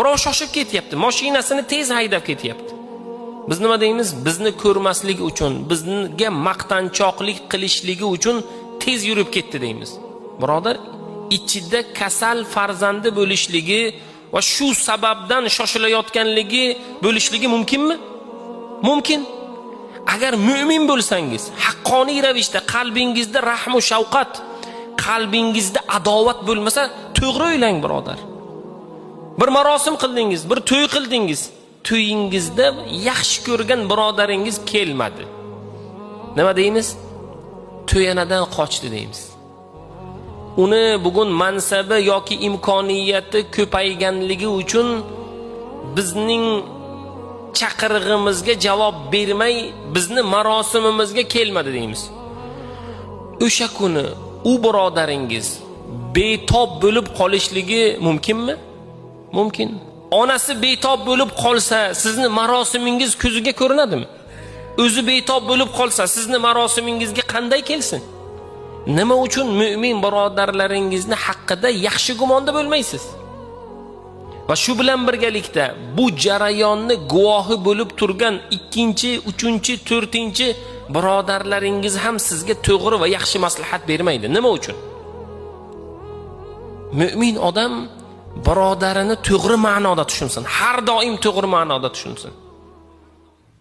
Birov shoshib ketyapti, mashinasini tez haydab ketyapti. Biz nima deymiz? Bizni ko'rmasligi uchun, bizga maqtanchoqlik qilishligi uchun tez yurib ketdi deymiz. Birodar, ichida kasal farzandi bo'lishligi va shu sababdan shoshilayotganligi bo'lishligi mumkinmi? Mumkin. Agar mu'min bo'lsangiz, haqqoniy ravishda qalbingizda rahm va shafqat, qalbingizda adovat bo'lmasa, to'g'ri o'ylang birodar. Bir marosim qildingiz, bir to'y qildingiz. To'yingizda yaxshi ko'rgan birodaringiz kelmadi. Nima deymiz? To'yanadan qochdi deymiz. Uni bugun mansabi yoki imkoniyati ko'payganligi uchun bizning chaqirig'imizga javob bermay, bizni marosimimizga kelmadi deymiz. O'sha kuni u birodaringiz betob bo'lib qolishligi mumkinmi? Mumkin. Onasi betob bo'lib qolsa, sizni marosimingiz ko'ziga ko'rinadimi? O'zi betob bo'lib qolsa, sizni marosimingizga qanday kelsin? Nima uchun mu'min birodarlaringizni haqqida yaxshi gumonda bo'lmaysiz? Va shu bilan birgalikda bu jarayonni guvohi bo'lib turgan 2-chi, 3-chi, 4-chi birodarlaringiz ham sizga to'g'ri va yaxshi maslahat bermaydi. Nima uchun? Mu'min odam birodarini to'g'ri ma'noda tushunsin, har doim to'g'ri ma'noda tushunsin.